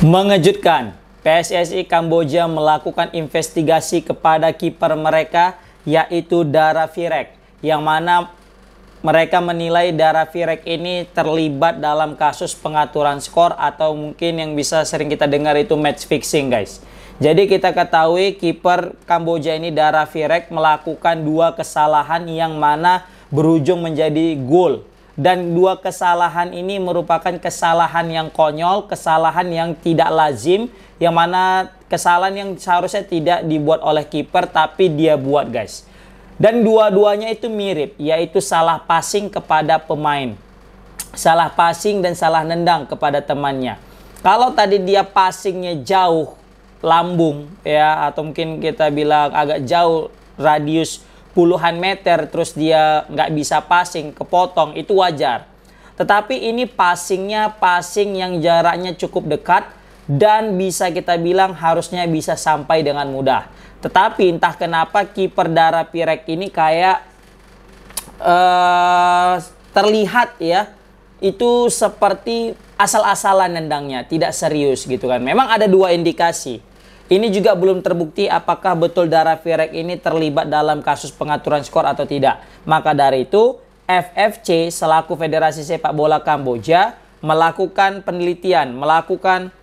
Mengejutkan, PSSI Kamboja melakukan investigasi kepada kiper mereka yaitu Dara Virek, yang mana mereka menilai Dara Virek ini terlibat dalam kasus pengaturan skor atau mungkin yang bisa sering kita dengar itu match fixing, guys. Jadi kita ketahui kiper Kamboja ini Dara Virek melakukan dua kesalahan yang mana berujung menjadi gol. Dan dua kesalahan ini merupakan kesalahan yang konyol, kesalahan yang tidak lazim, yang mana kesalahan yang seharusnya tidak dibuat oleh kiper tapi dia buat, guys. Dan dua-duanya itu mirip, yaitu salah passing kepada pemain. Salah passing dan salah nendang kepada temannya. Kalau tadi dia passingnya jauh, lambung, ya, atau mungkin kita bilang agak jauh, radius puluhan meter, terus dia nggak bisa passing, kepotong, itu wajar. Tetapi ini passingnya passing yang jaraknya cukup dekat dan bisa kita bilang harusnya bisa sampai dengan mudah. Tetapi entah kenapa kiper Dara Virek ini kayak terlihat ya, itu seperti asal-asalan nendangnya, tidak serius gitu kan. Memang ada dua indikasi. Ini juga belum terbukti apakah betul Dara Virek ini terlibat dalam kasus pengaturan skor atau tidak. Maka dari itu, FFC selaku Federasi Sepak Bola Kamboja melakukan penelitian, melakukan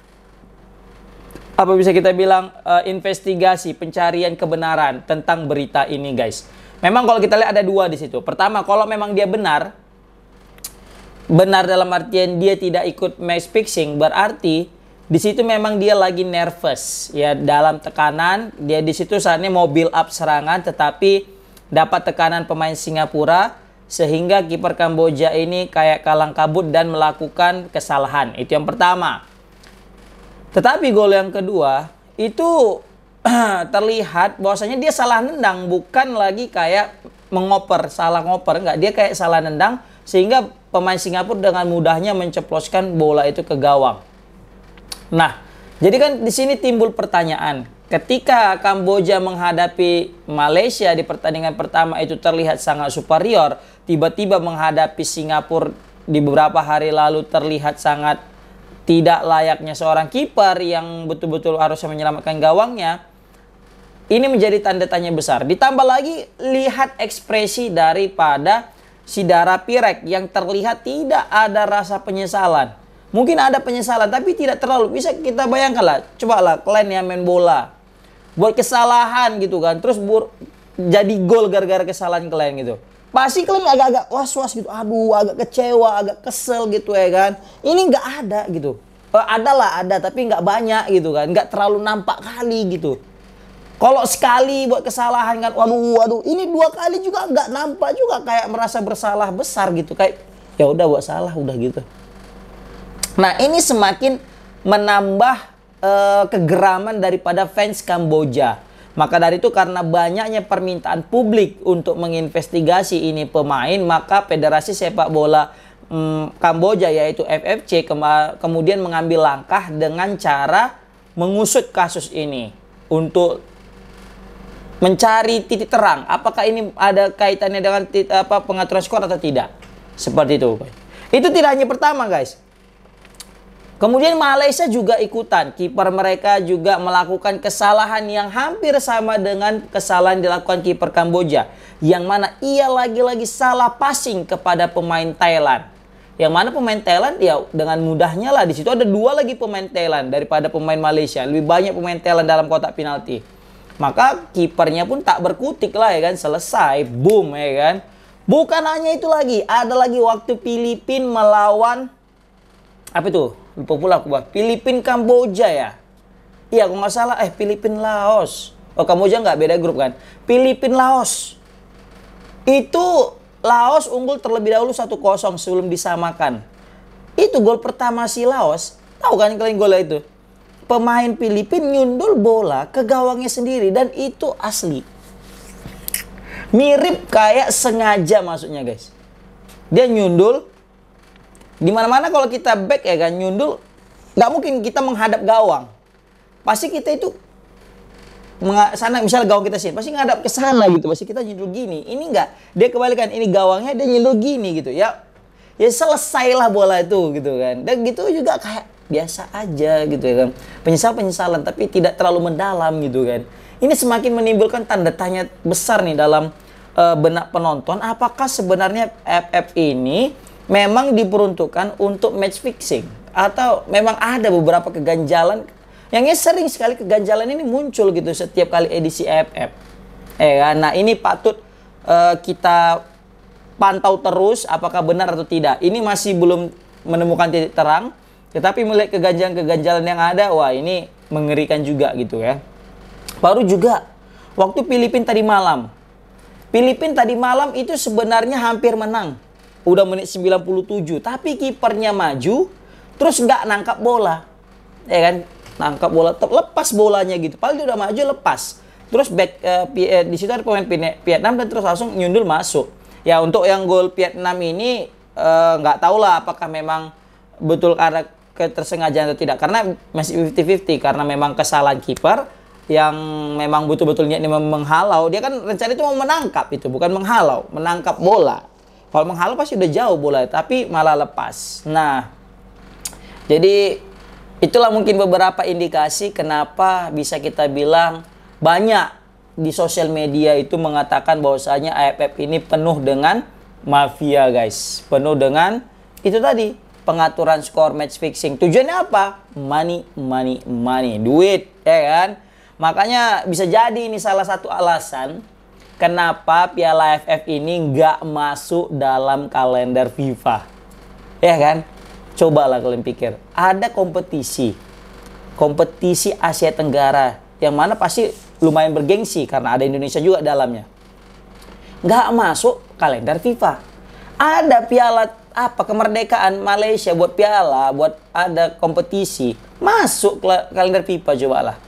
apa bisa kita bilang investigasi, pencarian kebenaran tentang berita ini, guys. Memang kalau kita lihat ada dua di situ. Pertama, kalau memang dia benar dalam artian dia tidak ikut match fixing, berarti di situ memang dia lagi nervous ya, dalam tekanan. Dia di situ saatnya mau build up serangan, tetapi dapat tekanan pemain Singapura sehingga kiper Kamboja ini kayak kalang kabut dan melakukan kesalahan. Itu yang pertama. Tetapi gol yang kedua itu terlihat bahwasanya dia salah nendang, bukan lagi kayak mengoper, salah ngoper, enggak. Dia kayak salah nendang sehingga pemain Singapura dengan mudahnya menceploskan bola itu ke gawang. Nah, jadi kan di sini timbul pertanyaan. Ketika Kamboja menghadapi Malaysia di pertandingan pertama itu terlihat sangat superior, tiba-tiba menghadapi Singapura di beberapa hari lalu terlihat sangat tidak layaknya seorang kiper yang betul-betul harusnya menyelamatkan gawangnya. Ini menjadi tanda tanya besar. Ditambah lagi lihat ekspresi daripada si Dara Virek yang terlihat tidak ada rasa penyesalan. Mungkin ada penyesalan, tapi tidak terlalu. Bisa kita bayangkan lah, coba lah kalian yang main bola, buat kesalahan gitu kan, terus jadi gol gara-gara kesalahan kalian gitu. Pasti kalian agak-agak was-was gitu, aduh, agak kecewa, agak kesel gitu ya kan. Ini nggak ada gitu. Ada, tapi nggak banyak gitu kan, nggak terlalu nampak kali gitu. Kalau sekali buat kesalahan kan, waduh, ini dua kali juga nggak nampak juga kayak merasa bersalah besar gitu, kayak ya udah buat salah udah gitu. Nah, ini semakin menambah kegeraman daripada fans Kamboja. Maka dari itu karena banyaknya permintaan publik untuk menginvestigasi ini pemain, maka Federasi Sepak Bola Kamboja yaitu FFC kemudian mengambil langkah dengan cara mengusut kasus ini untuk mencari titik terang. Apakah ini ada kaitannya dengan pengaturan skor atau tidak? Seperti itu. Itu tidak hanya pertama, guys. Kemudian Malaysia juga ikutan. Kiper mereka juga melakukan kesalahan yang hampir sama dengan kesalahan dilakukan kiper Kamboja. Yang mana ia lagi-lagi salah passing kepada pemain Thailand. Yang mana pemain Thailand ya dengan mudahnya lah. Di situ ada dua lagi pemain Thailand daripada pemain Malaysia. Lebih banyak pemain Thailand dalam kotak penalti. Maka kipernya pun tak berkutik lah ya kan. Selesai. Boom ya kan. Bukan hanya itu lagi. Ada lagi waktu Filipina melawan apa itu? Lupa pula aku, Filipina Kamboja ya. Iya, kalau nggak salah Filipina Laos. Oh, Kamboja nggak, beda grup kan. Filipina Laos. Itu Laos unggul terlebih dahulu 1-0 sebelum disamakan. Itu gol pertama si Laos. Tahu kan kalian golnya itu? Pemain Filipina nyundul bola ke gawangnya sendiri dan itu asli. Mirip kayak sengaja masuknya, guys. Dia nyundul. Dimana-mana kalau kita back ya kan, nyundul, nggak mungkin kita menghadap gawang. Pasti kita itu sana, misalnya gawang kita sini, pasti ngadap ke sana gitu. Pasti kita nyundul gini. Ini enggak, dia kebalikan. Ini gawangnya dia nyundul gini gitu ya. Ya selesailah bola itu gitu kan. Dan gitu juga kayak biasa aja gitu ya kan. Penyesalan tapi tidak terlalu mendalam gitu kan. Ini semakin menimbulkan tanda tanya besar nih dalam benak penonton, apakah sebenarnya FF ini memang diperuntukkan untuk match fixing atau memang ada beberapa keganjalan yang sering sekali keganjalan ini muncul gitu setiap kali edisi FF. Nah ini patut kita pantau terus apakah benar atau tidak. Ini masih belum menemukan titik terang, tetapi melihat keganjalan-keganjalan yang ada, wah ini mengerikan juga gitu ya. Baru juga waktu Filipina tadi malam. Filipina tadi malam itu sebenarnya hampir menang. Udah menit 97, tapi kipernya maju terus nggak nangkap bola. Ya kan? Nangkap bola, lepas bolanya gitu. Padahal dia udah maju lepas. Terus back di situ ada pemain Vietnam dan terus langsung nyundul masuk. Ya untuk yang gol Vietnam ini nggak tahu lah apakah memang betul karena ketersengajaan atau tidak. Karena masih 50-50 karena memang kesalahan kiper yang memang betul-betul niatnya menghalau. Dia kan rencana itu mau menangkap itu, bukan menghalau, menangkap bola. Kalau menghalau pasti udah jauh bola, tapi malah lepas. Nah, jadi itulah mungkin beberapa indikasi kenapa bisa kita bilang banyak di sosial media itu mengatakan bahwasanya AFF ini penuh dengan mafia, guys. Penuh dengan itu tadi, pengaturan skor, match fixing. Tujuannya apa? Money, money, money. Duit, ya kan? Makanya bisa jadi ini salah satu alasan kenapa Piala AFF ini nggak masuk dalam kalender FIFA. Ya kan? Cobalah kalian pikir. Ada kompetisi Asia Tenggara yang mana pasti lumayan bergengsi karena ada Indonesia juga dalamnya. Nggak masuk kalender FIFA. Ada piala kemerdekaan Malaysia buat piala, buat ada kompetisi. Masuk kalender FIFA, cobalah.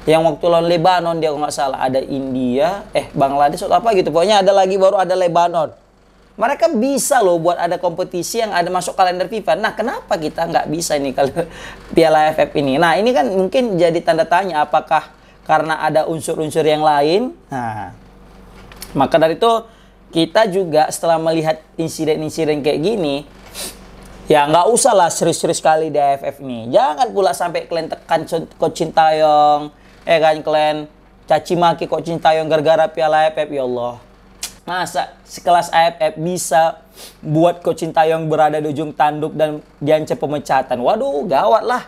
Yang waktu lawan Lebanon dia kalau nggak salah ada India, Bangladesh atau apa gitu. Pokoknya ada lagi baru ada Lebanon. Mereka bisa loh buat ada kompetisi yang ada masuk kalender FIFA. Nah, kenapa kita nggak bisa ini kalau Piala AFF ini? Nah, ini kan mungkin jadi tanda tanya apakah karena ada unsur-unsur yang lain. Nah, maka dari itu kita juga setelah melihat insiden-insiden kayak gini, ya nggak usah lah serius-serius sekali di AFF ini. Jangan pula sampai kalian tekan Coach Sintayong, kan kalian caci maki Coach Sintayong gara-gara Piala AFF. Ya Allah, masa sekelas AFF bisa buat Coach Sintayong berada di ujung tanduk dan diancam pemecatan? Waduh, gawat lah.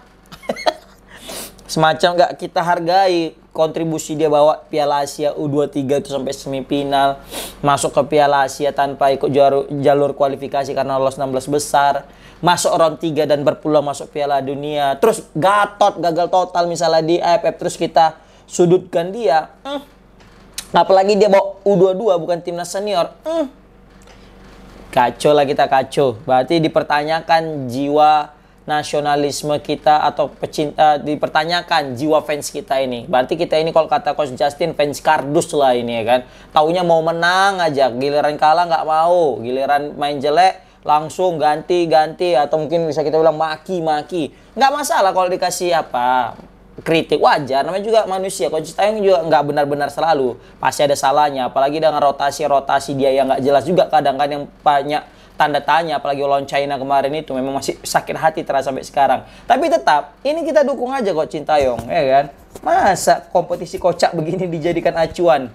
Semacam nggak kita hargai kontribusi dia bawa Piala Asia U23 itu sampai semifinal, masuk ke Piala Asia tanpa ikut jalur kualifikasi karena lolos 16 besar, masuk round 3 dan berpeluang masuk Piala Dunia, terus gagal total misalnya di AFF, terus kita sudutkan dia. Apalagi dia bawa U22 bukan timnas senior. Kacau lah kita, kacau. Berarti dipertanyakan jiwa nasionalisme kita atau dipertanyakan jiwa fans kita ini. Berarti kita ini kalau kata Coach Justin fans kardus lah ini ya kan. Taunya mau menang aja, giliran kalah nggak mau, giliran main jelek langsung ganti atau mungkin bisa kita bilang maki. Nggak masalah kalau dikasih kritik, wajar, namanya juga manusia. Coach Sintayong juga nggak benar-benar selalu, pasti ada salahnya. Apalagi dengan rotasi dia yang nggak jelas juga kadang kan, yang banyak tanda tanya, apalagi lawan China kemarin itu memang masih sakit hati terasa sampai sekarang. Tapi tetap, ini kita dukung aja Coach Sintayong, ya kan? Masa kompetisi kocak begini dijadikan acuan,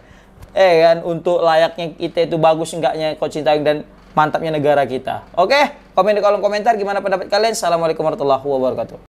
kan? Untuk layaknya kita itu bagus enggaknya Coach Sintayong dan mantapnya negara kita. Oke, komen di kolom komentar gimana pendapat kalian. Assalamualaikum warahmatullahi wabarakatuh.